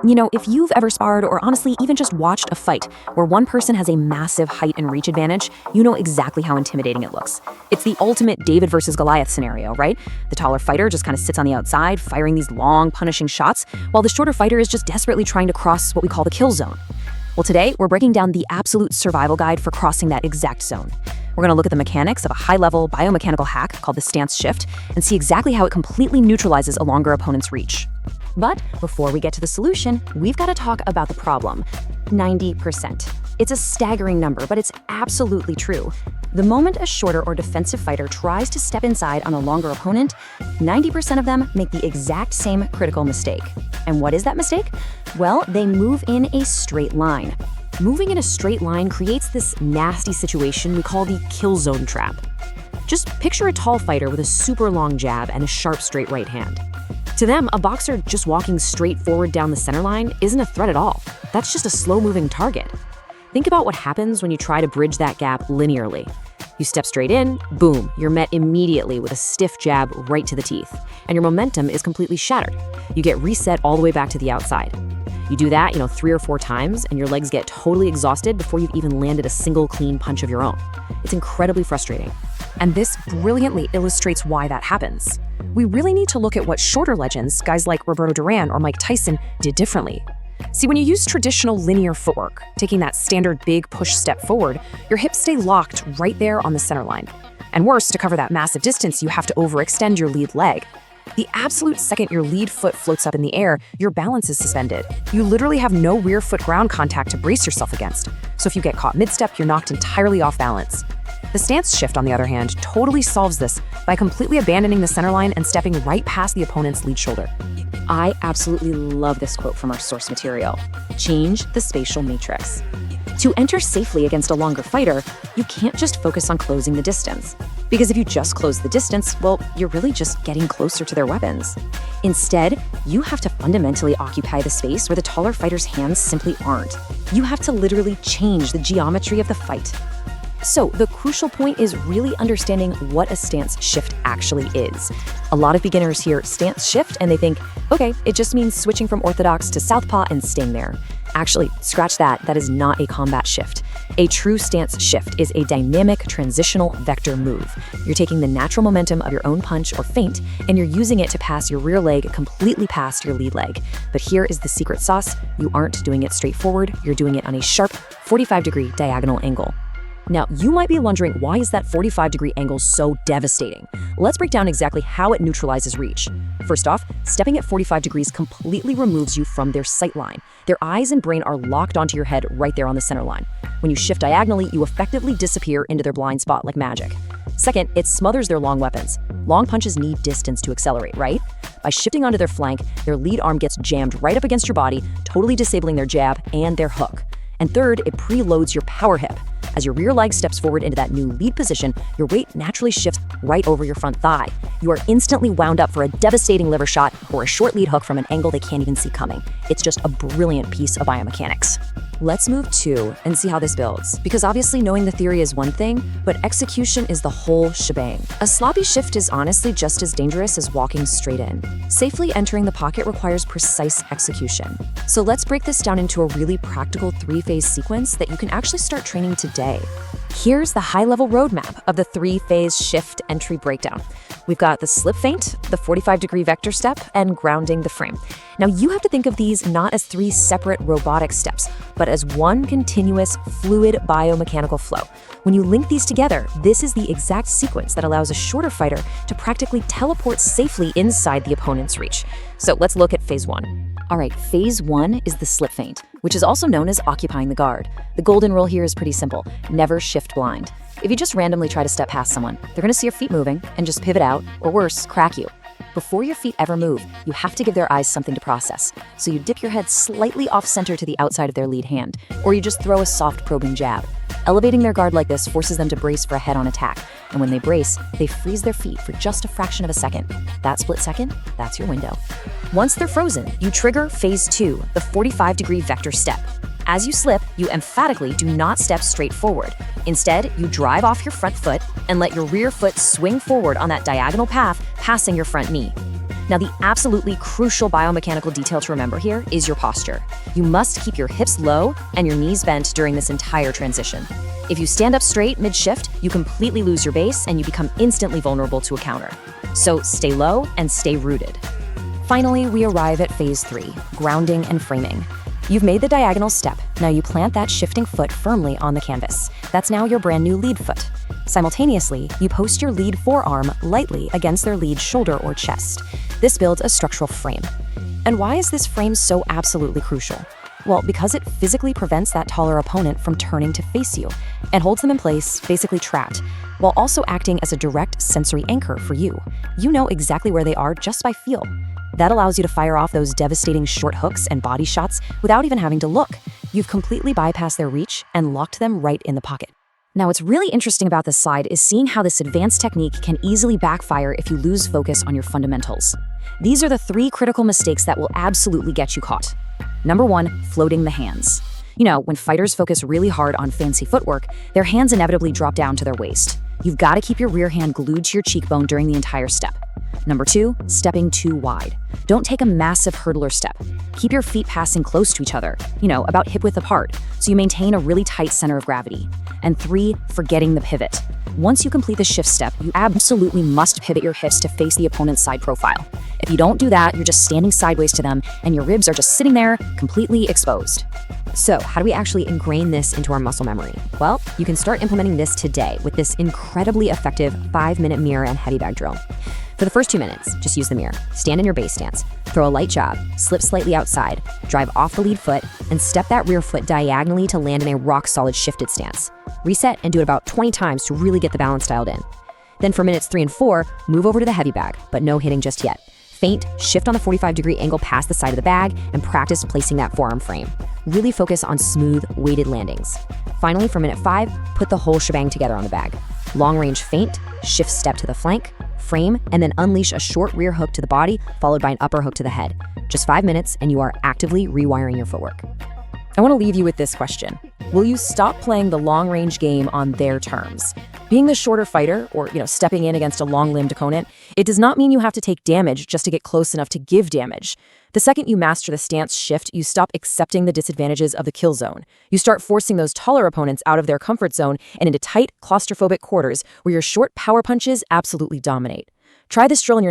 If you've ever sparred or honestly even just watched a fight where one person has a massive height and reach advantage, you know exactly how intimidating it looks. It's the ultimate David versus Goliath scenario, right? The taller fighter just kind of sits on the outside, firing these long, punishing shots, while the shorter fighter is just desperately trying to cross what we call the kill zone. Well, today, we're breaking down the absolute survival guide for crossing that exact zone. We're going to look at the mechanics of a high-level biomechanical hack called the stance shift and see exactly how it completely neutralizes a longer opponent's reach. But before we get to the solution, we've got to talk about the problem. 90%. It's a staggering number, but it's absolutely true. The moment a shorter or defensive fighter tries to step inside on a longer opponent, 90% of them make the exact same critical mistake. And what is that mistake? Well, they move in a straight line. Moving in a straight line creates this nasty situation we call the kill zone trap. Just picture a tall fighter with a super long jab and a sharp straight right hand. To them, a boxer just walking straight forward down the center line isn't a threat at all. That's just a slow-moving target. Think about what happens when you try to bridge that gap linearly. You step straight in, boom, you're met immediately with a stiff jab right to the teeth, and your momentum is completely shattered. You get reset all the way back to the outside. You do that, 3 or 4 times, and your legs get totally exhausted before you've even landed a single clean punch of your own. It's incredibly frustrating. And this brilliantly illustrates why that happens. We really need to look at what shorter legends, guys like Roberto Durán or Mike Tyson, did differently. See, when you use traditional linear footwork, taking that standard big push step forward, your hips stay locked right there on the center line. And worse, to cover that massive distance, you have to overextend your lead leg. The absolute second your lead foot floats up in the air, your balance is suspended. You literally have no rear foot ground contact to brace yourself against. So if you get caught mid-step, you're knocked entirely off balance. The stance shift, on the other hand, totally solves this by completely abandoning the center line and stepping right past the opponent's lead shoulder. I absolutely love this quote from our source material. Change the spatial matrix. To enter safely against a longer fighter, you can't just focus on closing the distance. Because if you just close the distance, well, you're really just getting closer to their weapons. Instead, you have to fundamentally occupy the space where the taller fighter's hands simply aren't. You have to literally change the geometry of the fight. So the crucial point is really understanding what a stance shift actually is. A lot of beginners hear stance shift and they think, okay, it just means switching from orthodox to southpaw and staying there. Actually, scratch that, that is not a combat shift. A true stance shift is a dynamic transitional vector move. You're taking the natural momentum of your own punch or feint and you're using it to pass your rear leg completely past your lead leg. But here is the secret sauce. You aren't doing it straight forward, you're doing it on a sharp 45-degree diagonal angle. Now, you might be wondering, why is that 45-degree angle so devastating? Let's break down exactly how it neutralizes reach. First off, stepping at 45 degrees completely removes you from their sight line. Their eyes and brain are locked onto your head right there on the center line. When you shift diagonally, you effectively disappear into their blind spot like magic. Second, it smothers their long weapons. Long punches need distance to accelerate, right? By shifting onto their flank, their lead arm gets jammed right up against your body, totally disabling their jab and their hook. And third, it preloads your power hip. As your rear leg steps forward into that new lead position, your weight naturally shifts right over your front thigh. You are instantly wound up for a devastating liver shot or a short lead hook from an angle they can't even see coming. It's just a brilliant piece of biomechanics. Let's move to and see how this builds, because obviously knowing the theory is one thing, but execution is the whole shebang. A sloppy shift is honestly just as dangerous as walking straight in. Safely entering the pocket requires precise execution. So let's break this down into a really practical 3-phase sequence that you can actually start training today. Here's the high-level roadmap of the 3-phase shift entry breakdown. We've got the slip feint, the 45-degree vector step, and grounding the frame. Now, you have to think of these not as 3 separate robotic steps, but as one continuous, fluid biomechanical flow. When you link these together, this is the exact sequence that allows a shorter fighter to practically teleport safely inside the opponent's reach. So let's look at phase 1. All right, phase 1 is the slip feint, which is also known as occupying the guard. The golden rule here is pretty simple: never shift blind. If you just randomly try to step past someone, they're going to see your feet moving and just pivot out, or worse, crack you. Before your feet ever move, you have to give their eyes something to process. So you dip your head slightly off-center to the outside of their lead hand, or you just throw a soft probing jab. Elevating their guard like this forces them to brace for a head-on attack, and when they brace, they freeze their feet for just a fraction of a second. That split second, that's your window. Once they're frozen, you trigger phase 2, the 45-degree vector step. As you slip, you emphatically do not step straight forward. Instead, you drive off your front foot and let your rear foot swing forward on that diagonal path, passing your front knee. Now, the absolutely crucial biomechanical detail to remember here is your posture. You must keep your hips low and your knees bent during this entire transition. If you stand up straight mid-shift, you completely lose your base and you become instantly vulnerable to a counter. So stay low and stay rooted. Finally, we arrive at phase 3, grounding and framing. You've made the diagonal step. Now you plant that shifting foot firmly on the canvas. That's now your brand new lead foot. Simultaneously, you post your lead forearm lightly against their lead shoulder or chest. This builds a structural frame. And why is this frame so absolutely crucial? Well, because it physically prevents that taller opponent from turning to face you and holds them in place, basically trapped, while also acting as a direct sensory anchor for you. You know exactly where they are just by feel. That allows you to fire off those devastating short hooks and body shots without even having to look. You've completely bypassed their reach and locked them right in the pocket. Now, what's really interesting about this slide is seeing how this advanced technique can easily backfire if you lose focus on your fundamentals. These are the 3 critical mistakes that will absolutely get you caught. Number 1, floating the hands. You know, when fighters focus really hard on fancy footwork, their hands inevitably drop down to their waist. You've got to keep your rear hand glued to your cheekbone during the entire step. Number 2, stepping too wide. Don't take a massive hurdler step. Keep your feet passing close to each other, about hip width apart, so you maintain a really tight center of gravity. And 3, forgetting the pivot. Once you complete the shift step, you absolutely must pivot your hips to face the opponent's side profile. If you don't do that, you're just standing sideways to them, and your ribs are just sitting there, completely exposed. So, how do we actually ingrain this into our muscle memory? Well, you can start implementing this today with this incredibly effective 5-minute mirror and heavy bag drill. For the first 2 minutes, just use the mirror. Stand in your base stance, throw a light jab, slip slightly outside, drive off the lead foot, and step that rear foot diagonally to land in a rock-solid shifted stance. Reset and do it about 20 times to really get the balance dialed in. Then for minutes 3 and 4, move over to the heavy bag, but no hitting just yet. Feint, shift on the 45-degree angle past the side of the bag, and practice placing that forearm frame. Really focus on smooth, weighted landings. Finally, for minute 5, put the whole shebang together on the bag. Long-range feint, shift step to the flank, frame, and then unleash a short rear hook to the body, followed by an upper hook to the head. Just 5 minutes, and you are actively rewiring your footwork. I want to leave you with this question. Will you stop playing the long-range game on their terms? Being the shorter fighter, or stepping in against a long-limbed opponent, it does not mean you have to take damage just to get close enough to give damage. The second you master the stance shift, you stop accepting the disadvantages of the kill zone. You start forcing those taller opponents out of their comfort zone and into tight, claustrophobic quarters where your short power punches absolutely dominate. Try this drill in your